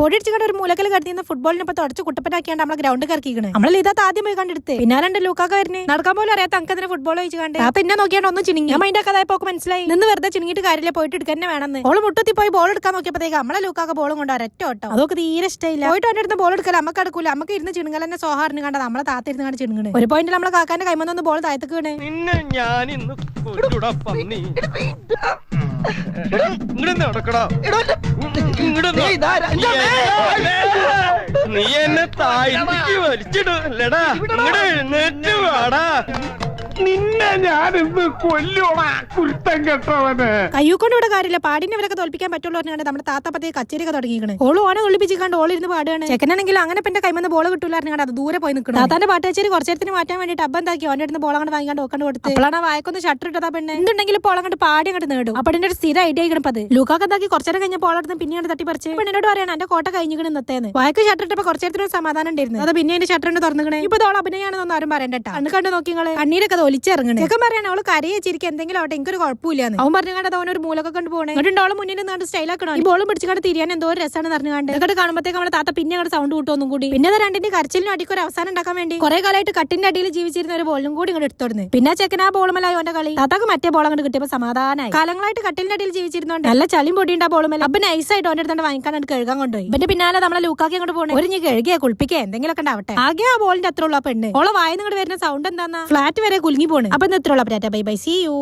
പൊടിയടിച്ചുകൊണ്ട് ഒരു മൂലക്കൽ കടത്തിന്ന് ഫുട്ബോളിനെ ഇപ്പൊ തുടച്ച് കുട്ടപ്പനാക്കിയാണ്ട് നമ്മളെ ഗ്രൗണ്ട് കറക്കിക്കണ്. നമ്മളെ ഇതാ ആദ്യം പോയി കണ്ടെടുത്ത് പിന്നാലെ ലൂക്കാക്ക വരുന്നേ നടക്കാൻ പോലും അറിയാത്ത അങ്കത്തിന് ഫുട്ബോൾ വെച്ച് കണ്ട് താത്ത എന്നെ നോക്കിയാണ്ട് ഒന്ന് ചിണിങ്ങി. ഞാൻ മൈൻഡ് ആക്കാതായപ്പോ മനസ്സിലായി നിന്ന് വെറുതെ ചിണിങ്ങിട്ട് കാര്യമില്ല, പോയിട്ട് എടുക്കാൻ തന്നെ വേണമെന്ന്. ഓള് മുട്ടത്തി പോയി ബോൾ എടുക്കാൻ നോക്കിയപ്പോഴത്തേക്ക് നമ്മളെ ലൂക്കാക്ക ബോളും കൊണ്ട് ഒരൊറ്റ ഓട്ടോ. അതൊക്കെ തീരെ ഇഷ്ടമില്ല. പോയിട്ട് അവന്റെ അടുത്ത് ബോൾ എടുക്കല നമുക്ക് എടുക്കൂല. നമുക്ക് ഇരുന്ന് ചിണുങ്ങൽ തന്നെ സോഹാറിന് കണ്ടത് നമ്മളെ താത്ത ഇരുന്ന് കണ്ട് ചിണുങ്ങണ്. ഒരു പോയിന്റ് നമ്മളെ കാക്കാന്റെ കൈമൊന്ന് ബോൾ താഴത്തേക്ക് വീണ്. നീ എന്നെ താഴ്ത്തിക്ക് വലിച്ചിടല്ലടാ, എഴുന്നേറ്റ് വാടാ. നിന്നെ ഞാനിന്ന് കൊല്ലോടാ കുരുത്തം കെട്ടവന്. കയ്യൂക്കൊണ്ട് ഇവിടെ കാര്യമില്ല, പാടിനവരൊക്കെ തോൽപ്പിക്കാൻ പറ്റുള്ളൂ പറഞ്ഞാണ് നമ്മുടെ താത്താപ്പത്തേ കച്ചേരിയൊക്കെ തുടങ്ങിയാണ്. ഓള് ഓനെ ഒളിപ്പിച്ചിക്കാണ്ട് ഓളിരുന്ന് പാടുകയാണ്. ചെക്കനാണെങ്കിൽ അങ്ങനെ എന്റെ കൈമന്ന് ബോൾ കിട്ടൂലായിരുന്നു, അത് ദൂരെ പോയി നിൽക്കണം. താത്താന്റെ പാട്ട് കച്ചേരി കുറച്ചേരത്തിന് മാറ്റാൻ വേണ്ടിട്ട് അബ്ബം എന്താക്കി ഓന്റെ അടുത്ത് ബോൾ അങ്ങോട്ട് വാങ്ങിക്കാണ്ട് ഓക്കണ്ട് കൊടുത്ത്. അപ്പോഴാണ് വായക്കൊന്ന് ഷട്ടർ ഇട്ടതാ പെണ്ണ്. എന്തുണ്ടെങ്കിലും ബോൾ അങ്ങോട്ട് പാടി അങ്ങോട്ട് നേടും. അപ്പൊ അതിന്റെ ഒരു സ്ഥിര ഐഡിയ ആയിക്കണത്. ലൂക്കാക്ക് എന്താക്കി കുറച്ചേരം കഴിഞ്ഞ ബോൾ എടുത്ത് പിന്നെയാണ് തട്ടി പറിച്ച് പെണ്ണിനോട് പറയണം എന്റെ കോട്ട കഴിഞ്ഞിക്കണ് നിർത്തേന്ന്. വായക്ക് ഷട്ടർ ഇട്ടപ്പോ കുറച്ചേരത്തിന് സമാധാനം ഉണ്ടായിരുന്നു. അത് പിന്നെ അതിന്റെ ഷട്ടറിന്റെ തുറന്നിക്കണേ. ഇപ്പൊ ഓൾ അഭിനയാണെന്നൊന്നും ആരും പറയണ്ട. കണ്ണ് കണ്ട് നോക്കിങ്ങള് കണ്ണീരൊക്കെ ഒലിച്ചിറങ്ങണേ. ചെക്കൻ പറയണ അവള് കരയിച്ചിരിക്കും എന്തെങ്കിലും ആവട്ടെ എനിക്കൊരു കുഴപ്പമില്ലാന്ന്. അവൻ പറഞ്ഞു കണ്ടത് അവനൊരു മൂലൊക്കെ കൊണ്ട് പോകണേ. എന്നിട്ട് മുന്നിൽ നിന്നാണ്ട് സ്റ്റൈലാക്കണം. ഈ ബോളും പിടിച്ചുകൊണ്ട് തിരിയാൻ എന്തോ ഒരു രസമാണ് പറഞ്ഞുകൊണ്ട് ഇതൊക്കെ കാണുമ്പോഴത്തേക്ക് നമ്മളെ താത്ത പിന്നെ അങ്ങോട്ട് സൗണ്ട് കൂട്ടൊന്നും കൂടി. പിന്നെ അത് രണ്ടിന്റെ കരച്ചിലിനും അടിക്കൊരു അവസാനം ഉണ്ടാക്കാൻ വേണ്ടി കുറെ കാലമായിട്ട് കട്ടിന്റെ അടിയിൽ ജീവിച്ചിരുന്ന ഒരു ബോളും കൂടി ഇങ്ങോട്ട് എടുത്തോടുന്നു. പിന്നെ ചെക്കൻ ആ ബോളുമലായി അവന്റെ കളി. താത്താക്ക് മറ്റേ ബോൾ അങ്ങോട്ട് കിട്ടിയപ്പോ സമാധാനമായി. കാലങ്ങളായിട്ട് കട്ടിലിന്റെ അടിയിൽ ജീവിച്ചിരുന്നോണ്ട് നല്ല ചളിയും പൊടിയുണ്ട് ആ ബോളുമല. അപ്പൊ നൈസായിട്ട് അവന്റെ അടുത്തോണ്ട് വാങ്ങിക്കാനായിട്ട് കഴുകാൻ കൊണ്ടുപോയി. പിന്നെ പിന്നാലെ നമ്മളെ ലൂക്കാക്കി അങ്ങോട്ട് പോകണേ. ഒരു കഴുകിയ കുളിപ്പിക്കുക എന്തെങ്കിലും ഒക്കെ ഉണ്ടാവട്ടെ. ആകെ ആ ബോളിന്റെ അത്ര ഉള്ള പെണ്ണ് ഓളെ വായന്ന് ഇങ്ങോട്ട് വരുന്ന സൗണ്ട് എന്താ ഫ്ലാറ്റ് വരെ കുലുങ്ങി പോണ്. അപ്പൊ ഇത്രയുള്ള ബൈ ബൈ, സീ യു.